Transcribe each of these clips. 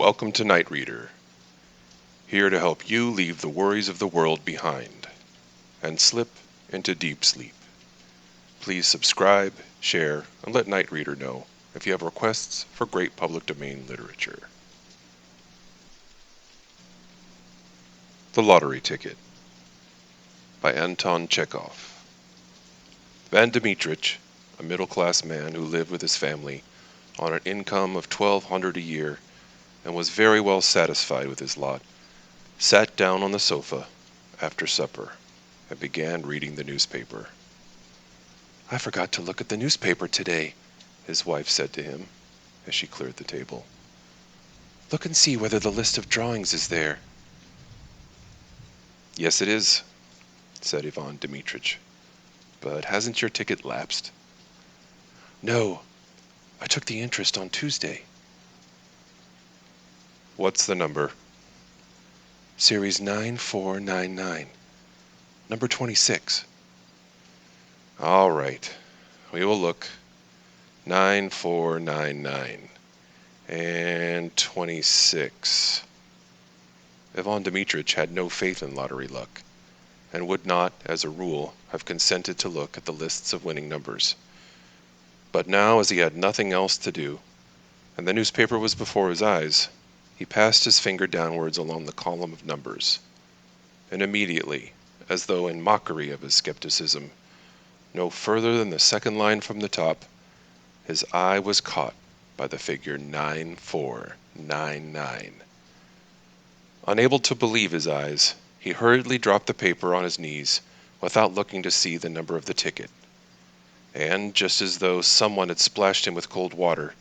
Welcome to Night Reader, here to help you leave the worries of the world behind and slip into deep sleep. Please subscribe, share, and let Night Reader know if you have requests for great public domain literature. The Lottery Ticket by Anton Chekhov. Van Dimitrich, a middle-class man who lived with his family on an income of $1,200 a year and was very well satisfied with his lot, sat down on the sofa after supper and began reading the newspaper. "I forgot to look at the newspaper today," his wife said to him as she cleared the table. "Look and see whether the list of drawings is there." "Yes, it is," said Ivan Dmitrich. "But hasn't your ticket lapsed?" "No, I took the interest on Tuesday." "What's the number?" "Series 9499, number 26. "All right, we will look. 9499 and 26. Ivan Dmitrich had no faith in lottery luck, and would not, as a rule, have consented to look at the lists of winning numbers. But now, as he had nothing else to do, and the newspaper was before his eyes, he passed his finger downwards along the column of numbers, and immediately, as though in mockery of his skepticism, no further than the second line from the top, his eye was caught by the figure 9499. Unable to believe his eyes, he hurriedly dropped the paper on his knees without looking to see the number of the ticket. And, just as though someone had splashed him with cold water,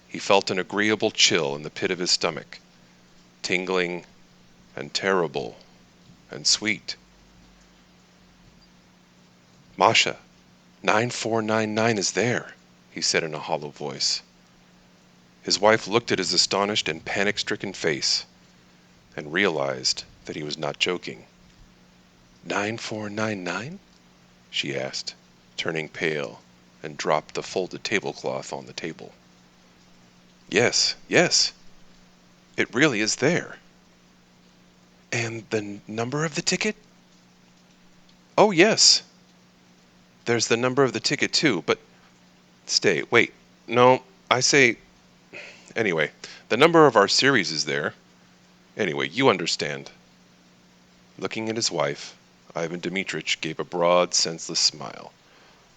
he felt an agreeable chill in the pit of his stomach, tingling and terrible and sweet. "Masha, 9499 is there," he said in a hollow voice. His wife looked at his astonished and panic-stricken face and realized that he was not joking. 9499? she asked, turning pale, and dropped the folded tablecloth on the table. Yes, it really is there." "And the number of the ticket?" "Oh, yes. There's the number of the ticket, too, but wait. No, I say, anyway, the number of our series is there. Anyway, you understand." Looking at his wife, Ivan Dmitrich gave a broad, senseless smile,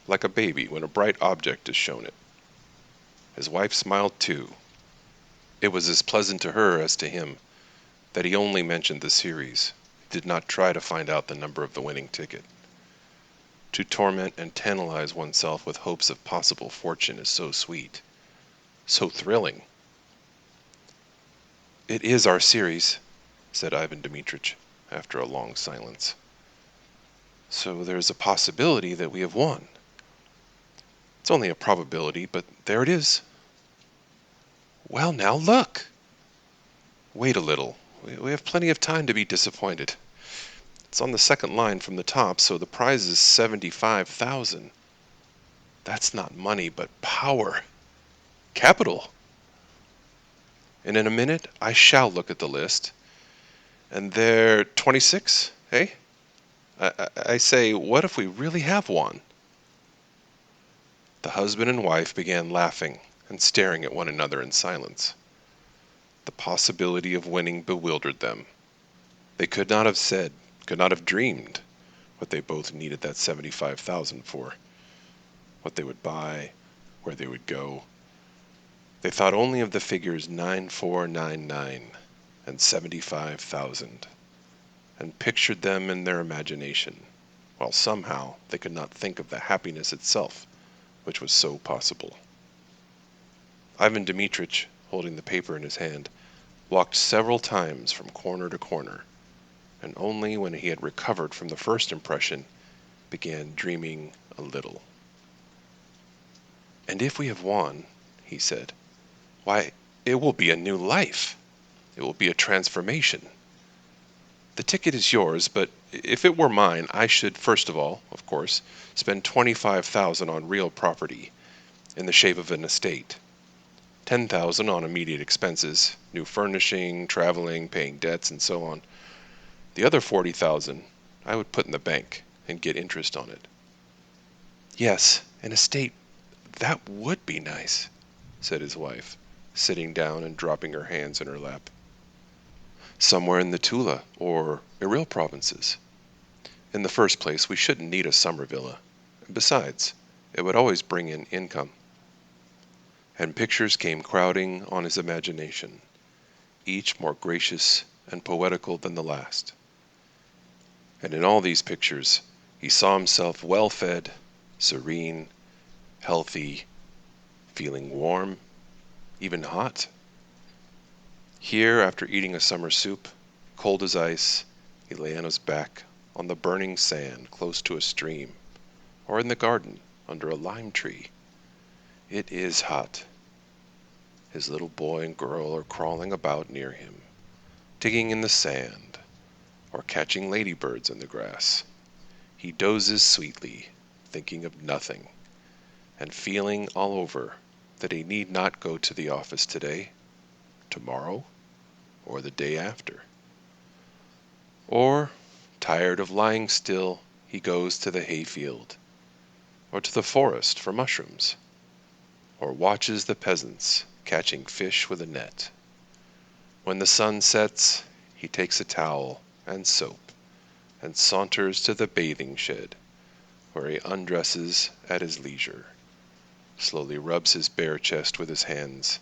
like a baby when a bright object is shown it. His wife smiled too. It was as pleasant to her as to him that he only mentioned the series, did not try to find out the number of the winning ticket. To torment and tantalize oneself with hopes of possible fortune is so sweet, so thrilling. "It is our series," said Ivan Dmitrich, after a long silence. "So there's a possibility that we have won." "It's only a probability, but there it is." "Well, now look." "Wait a little. We have plenty of time to be disappointed. It's on the second line from the top, so the prize is 75,000. That's not money, but power. Capital. And in a minute I shall look at the list, and there 26, eh? I say, what if we really have won?" The husband and wife began laughing and staring at one another in silence. The possibility of winning bewildered them. They could not have said, could not have dreamed, what they both needed that 75,000 for, what they would buy, where they would go. They thought only of the figures 9499 and 75,000, and pictured them in their imagination, while somehow they could not think of the happiness itself, which was so possible. Ivan Dmitrich, holding the paper in his hand, walked several times from corner to corner, and only when he had recovered from the first impression began dreaming a little. "And if we have won," he said, "why, it will be a new life. It will be a transformation. The ticket is yours, but if it were mine, I should first of all, of course, spend 25,000 on real property, in the shape of an estate. 10,000 on immediate expenses, new furnishing, traveling, paying debts, and so on. The other 40,000 I would put in the bank and get interest on it. Yes, an estate. That would be nice, said his wife, sitting down and dropping her hands in her lap. Somewhere in the Tula or Iril provinces. In the first place, we shouldn't need a summer villa. Besides, it would always bring in income. And pictures came crowding on his imagination, each more gracious and poetical than the last. And in all these pictures, he saw himself well-fed, serene, healthy, feeling warm, even hot. Here, after eating a summer soup, cold as ice, he lay on his back on the burning sand close to a stream, or in the garden under a lime tree. It is hot. His little boy and girl are crawling about near him, digging in the sand, or catching ladybirds in the grass. He dozes sweetly, thinking of nothing, and feeling all over that he need not go to the office today, tomorrow, or the day after. Or, tired of lying still, he goes to the hayfield, or to the forest for mushrooms, or watches the peasants catching fish with a net. When the sun sets, he takes a towel and soap and saunters to the bathing shed, where he undresses at his leisure, slowly rubs his bare chest with his hands,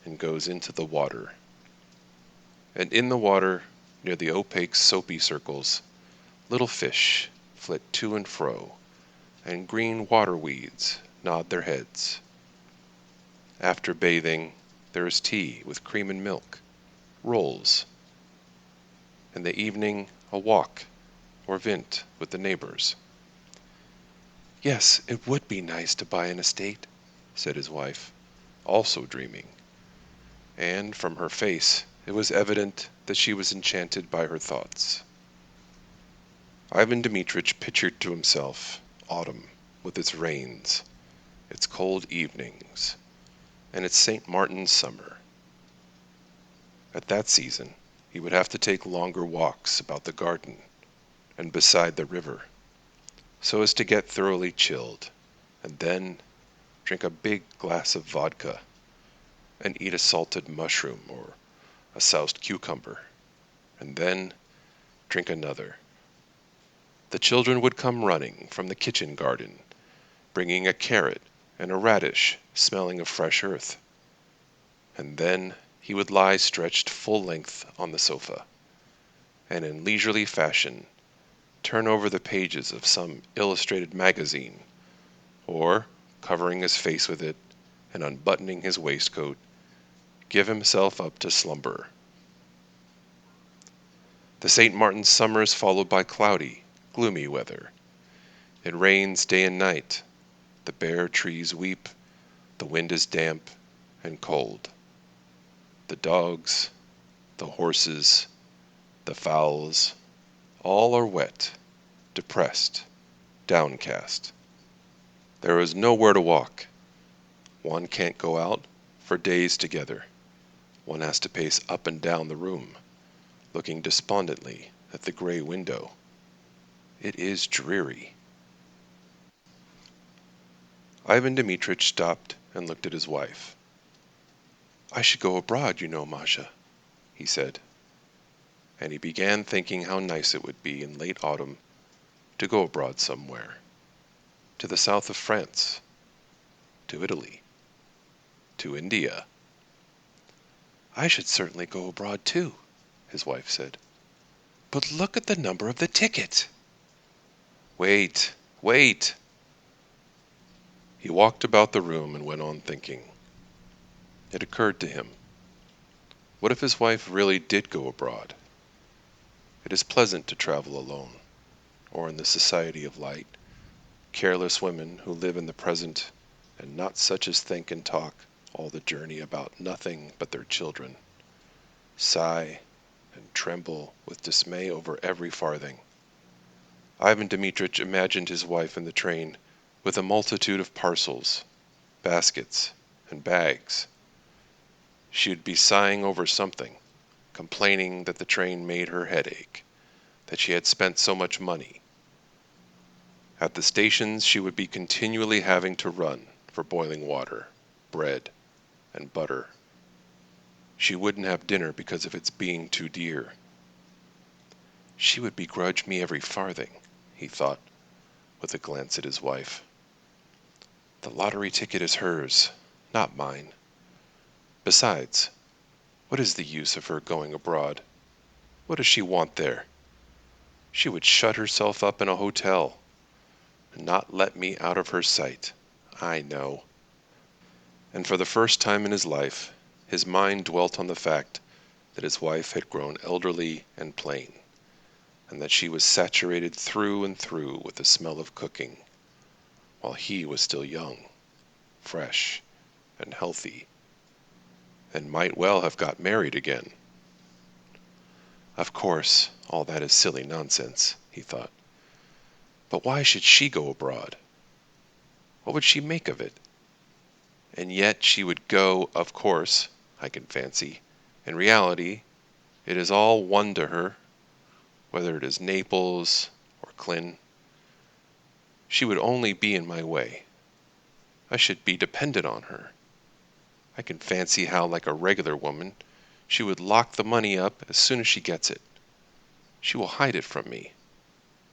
and goes into the water. And in the water, near the opaque soapy circles, little fish flit to and fro, and green water weeds nod their heads. After bathing, there is tea with cream and milk, rolls. In the evening, a walk or vint with the neighbors. Yes, it would be nice to buy an estate, said his wife, also dreaming. And from her face, it was evident that she was enchanted by her thoughts. Ivan Dmitritch pictured to himself autumn with its rains, its cold evenings, and its St. Martin's summer. At that season, he would have to take longer walks about the garden and beside the river, so as to get thoroughly chilled, and then drink a big glass of vodka and eat a salted mushroom or a soused cucumber, and then drink another. The children would come running from the kitchen garden, bringing a carrot and a radish smelling of fresh earth. And then he would lie stretched full length on the sofa, and in leisurely fashion turn over the pages of some illustrated magazine, or, covering his face with it and unbuttoning his waistcoat, give himself up to slumber. The St. Martin's summer is followed by cloudy, gloomy weather. It rains day and night. The bare trees weep. The wind is damp and cold. The dogs, the horses, the fowls, all are wet, depressed, downcast. There is nowhere to walk. One can't go out for days together. One has to pace up and down the room, looking despondently at the gray window. It is dreary. Ivan Dmitritch stopped and looked at his wife. I should go abroad, you know, Masha, he said. And he began thinking how nice it would be in late autumn to go abroad somewhere. To the south of France, to Italy, to India. I should certainly go abroad too, his wife said. But look at the number of the ticket. Wait, wait. He walked about the room and went on thinking. It occurred to him. What if his wife really did go abroad? It is pleasant to travel alone, or in the society of light, careless women who live in the present, and not such as think and talk all the journey about nothing but their children, sigh and tremble with dismay over every farthing. Ivan Dmitritch imagined his wife in the train with a multitude of parcels, baskets, and bags, She would be sighing over something, complaining that the train made her head ache, that she had spent so much money. At the stations she would be continually having to run for boiling water, bread, and butter. She wouldn't have dinner because of its being too dear. She would begrudge me every farthing, he thought, with a glance at his wife. The lottery ticket is hers, not mine. Besides, what is the use of her going abroad? What does she want there? She would shut herself up in a hotel, and not let me out of her sight. I know. And for the first time in his life, his mind dwelt on the fact that his wife had grown elderly and plain, and that she was saturated through and through with the smell of cooking, while he was still young, fresh, and healthy, and might well have got married again. Of course, all that is silly nonsense, he thought. But why should she go abroad? What would she make of it? And yet she would go, of course, I can fancy. In reality, it is all one to her, whether it is Naples or Klin. She would only be in my way. I should be dependent on her. I can fancy how, like a regular woman, she would lock the money up as soon as she gets it. She will hide it from me.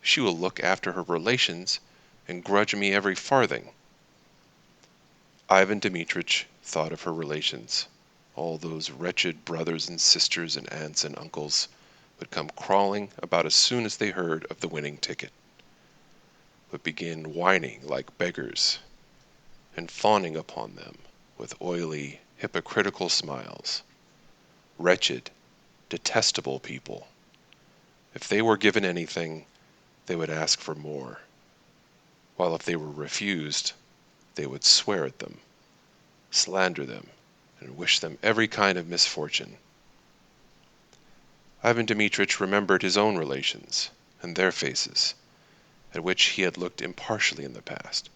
She will look after her relations and grudge me every farthing. Ivan Dmitritch thought of her relations. All those wretched brothers and sisters and aunts and uncles would come crawling about as soon as they heard of the winning ticket, would begin whining like beggars, and fawning upon them with oily, hypocritical smiles. Wretched, detestable people. If they were given anything, they would ask for more, while if they were refused, they would swear at them, slander them, and wish them every kind of misfortune. Ivan Dmitritch remembered his own relations and their faces, at which he had looked impartially in the past,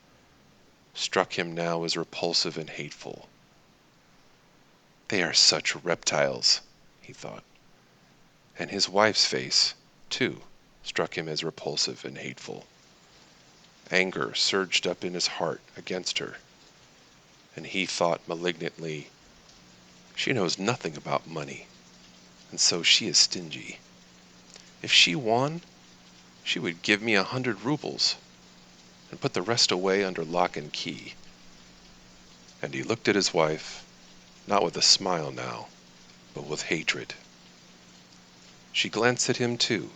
struck him now as repulsive and hateful. They are such reptiles, he thought. And his wife's face, too, struck him as repulsive and hateful. Anger surged up in his heart against her, and he thought malignantly, she knows nothing about money, and so she is stingy. If she won, she would give me 100 rubles, and put the rest away under lock and key. And he looked at his wife, not with a smile now, but with hatred. She glanced at him too,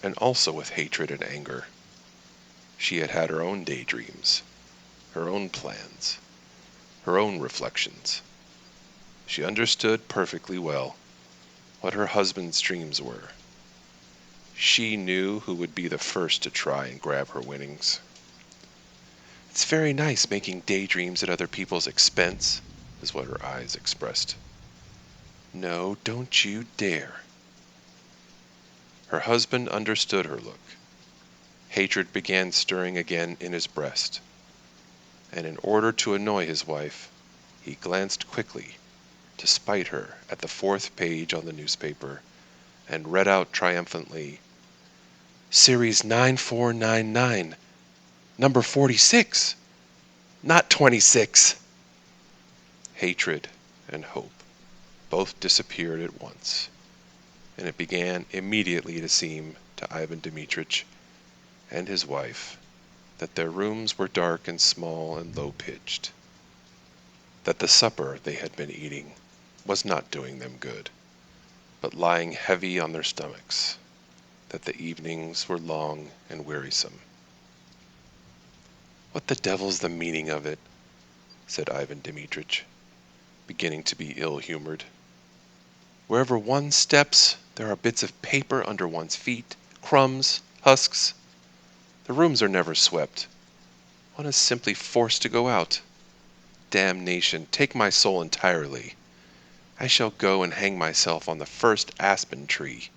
and also with hatred and anger. She had had her own daydreams, her own plans, her own reflections. She understood perfectly well what her husband's dreams were. She knew who would be the first to try and grab her winnings. It's very nice making daydreams at other people's expense, is what her eyes expressed. No, don't you dare. Her husband understood her look. Hatred began stirring again in his breast, and in order to annoy his wife, he glanced quickly, to spite her, at the 4th page on the newspaper, and read out triumphantly, Series 9499, number 46, not 26. Hatred and hope both disappeared at once, and it began immediately to seem to Ivan Dmitritch and his wife that their rooms were dark and small and low-pitched, that the supper they had been eating was not doing them good, but lying heavy on their stomachs, that the evenings were long and wearisome. What the devil's the meaning of it? Said Ivan Dmitritch, beginning to be ill-humored. Wherever one steps, there are bits of paper under one's feet, crumbs, husks. The rooms are never swept. One is simply forced to go out. Damnation, take my soul entirely. I shall go and hang myself on the first aspen tree.